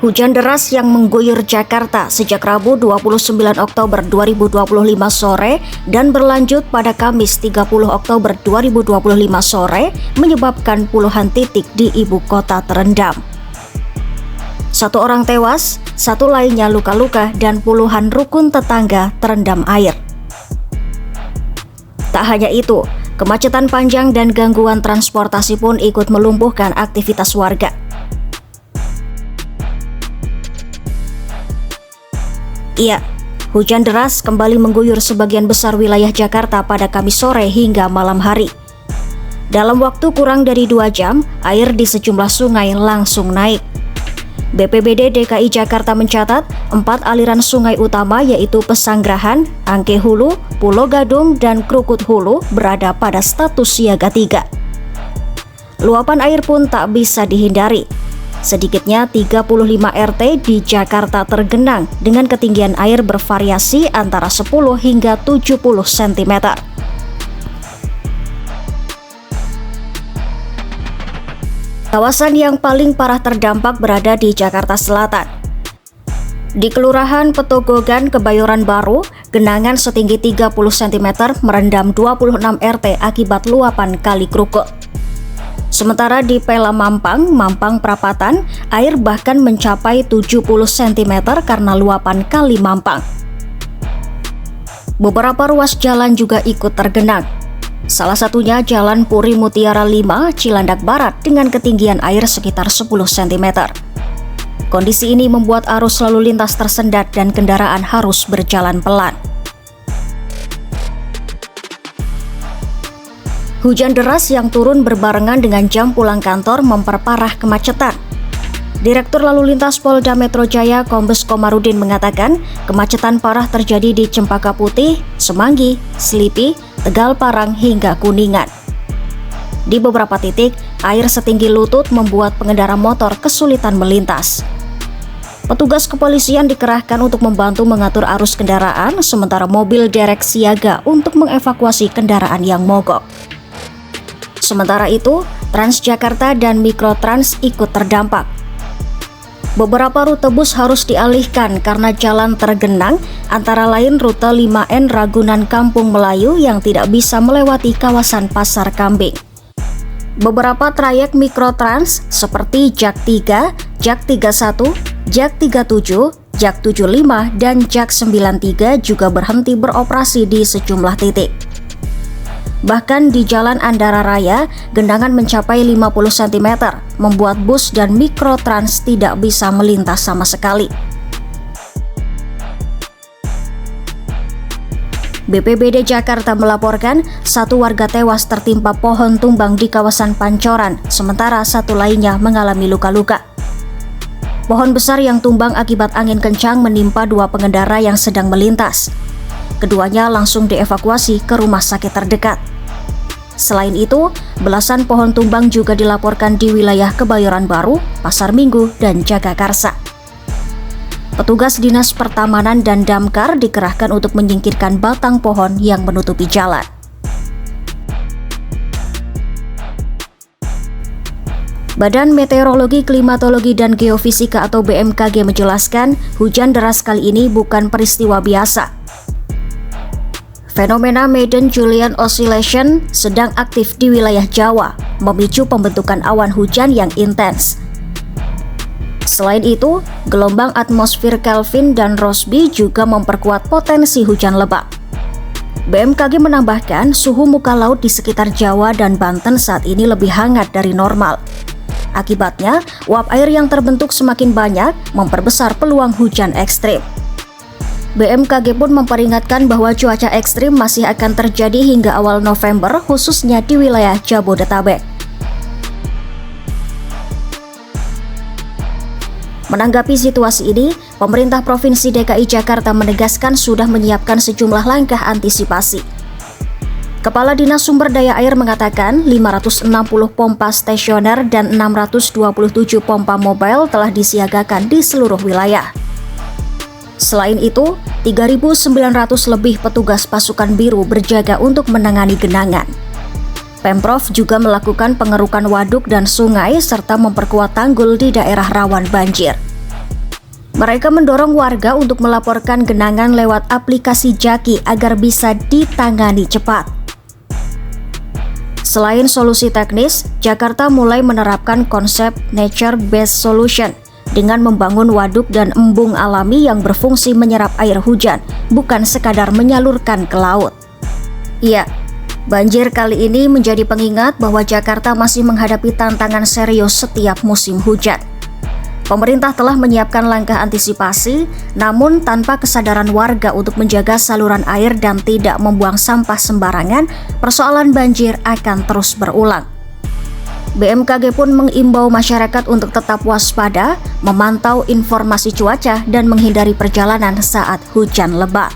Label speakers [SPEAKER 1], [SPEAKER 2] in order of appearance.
[SPEAKER 1] Hujan deras yang mengguyur Jakarta sejak Rabu 29 Oktober 2025 sore dan berlanjut pada Kamis 30 Oktober 2025 sore menyebabkan puluhan titik di ibu kota terendam. 1 orang tewas, 1 lainnya luka-luka dan puluhan rukun tetangga terendam air. Tak hanya itu, kemacetan panjang dan gangguan transportasi pun ikut melumpuhkan aktivitas warga. Iya, hujan deras kembali mengguyur sebagian besar wilayah Jakarta pada Kamis sore hingga malam hari. Dalam waktu kurang dari 2 jam, air di sejumlah sungai langsung naik. BPBD DKI Jakarta mencatat 4 aliran sungai utama yaitu Pesanggerahan, Angke Hulu, Pulau Gadung, dan Krukut Hulu berada pada status siaga 3. Luapan air pun tak bisa dihindari. Sedikitnya 35 RT di Jakarta tergenang dengan ketinggian air bervariasi antara 10 hingga 70 cm. Kawasan yang paling parah terdampak berada di Jakarta Selatan. Di Kelurahan Petogogan, Kebayoran Baru, genangan setinggi 30 cm merendam 26 RT akibat luapan Kali Krukut. Sementara di Pela Mampang, Mampang Prapatan, air bahkan mencapai 70 cm karena luapan Kali Mampang. Beberapa ruas jalan juga ikut tergenang. Salah satunya Jalan Puri Mutiara 5, Cilandak Barat dengan ketinggian air sekitar 10 cm. Kondisi ini membuat arus lalu lintas tersendat dan kendaraan harus berjalan pelan. Hujan deras yang turun berbarengan dengan jam pulang kantor memperparah kemacetan. Direktur Lalu Lintas Polda Metro Jaya Kombes Komarudin mengatakan kemacetan parah terjadi di Cempaka Putih, Semanggi, Selipi, Tegal Parang hingga Kuningan. Di beberapa titik, air setinggi lutut membuat pengendara motor kesulitan melintas. Petugas kepolisian dikerahkan untuk membantu mengatur arus kendaraan, sementara mobil derek siaga untuk mengevakuasi kendaraan yang mogok. Sementara itu, Transjakarta dan Mikrotrans ikut terdampak. Beberapa rute bus harus dialihkan karena jalan tergenang, antara lain rute 5N Ragunan Kampung Melayu yang tidak bisa melewati kawasan Pasar Kambing. Beberapa trayek Mikrotrans seperti Jak 3, Jak 31, Jak 37, Jak 75, dan Jak 93 juga berhenti beroperasi di sejumlah titik. Bahkan di Jalan Andara Raya, genangan mencapai 50 cm, membuat bus dan Mikrotrans tidak bisa melintas sama sekali. BPBD Jakarta melaporkan 1 warga tewas tertimpa pohon tumbang di kawasan Pancoran, sementara 1 lainnya mengalami luka-luka. Pohon besar yang tumbang akibat angin kencang menimpa 2 pengendara yang sedang melintas. Keduanya langsung dievakuasi ke rumah sakit terdekat. Selain itu, belasan pohon tumbang juga dilaporkan di wilayah Kebayoran Baru, Pasar Minggu, dan Jagakarsa. Petugas Dinas Pertamanan dan Damkar dikerahkan untuk menyingkirkan batang pohon yang menutupi jalan. Badan Meteorologi, Klimatologi, dan Geofisika atau BMKG menjelaskan hujan deras kali ini bukan peristiwa biasa. Fenomena Madden-Julian Oscillation sedang aktif di wilayah Jawa, memicu pembentukan awan hujan yang intens. Selain itu, gelombang atmosfer Kelvin dan Rossby juga memperkuat potensi hujan lebat. BMKG menambahkan suhu muka laut di sekitar Jawa dan Banten saat ini lebih hangat dari normal. Akibatnya, uap air yang terbentuk semakin banyak, memperbesar peluang hujan ekstrim. BMKG pun memperingatkan bahwa cuaca ekstrim masih akan terjadi hingga awal November, khususnya di wilayah Jabodetabek. Menanggapi situasi ini, pemerintah Provinsi DKI Jakarta menegaskan sudah menyiapkan sejumlah langkah antisipasi. Kepala Dinas Sumber Daya Air mengatakan 560 pompa stasioner dan 627 pompa mobile telah disiagakan di seluruh wilayah. Selain itu, 3.900 lebih petugas pasukan biru berjaga untuk menangani genangan. Pemprov juga melakukan pengerukan waduk dan sungai serta memperkuat tanggul di daerah rawan banjir. Mereka mendorong warga untuk melaporkan genangan lewat aplikasi Jaki agar bisa ditangani cepat. Selain solusi teknis, Jakarta mulai menerapkan konsep nature-based solution dengan membangun waduk dan embung alami yang berfungsi menyerap air hujan, bukan sekadar menyalurkan ke laut. Iya, banjir kali ini menjadi pengingat bahwa Jakarta masih menghadapi tantangan serius setiap musim hujan. Pemerintah telah menyiapkan langkah antisipasi, namun tanpa kesadaran warga untuk menjaga saluran air dan tidak membuang sampah sembarangan, persoalan banjir akan terus berulang. BMKG pun mengimbau masyarakat untuk tetap waspada, memantau informasi cuaca, dan menghindari perjalanan saat hujan lebat.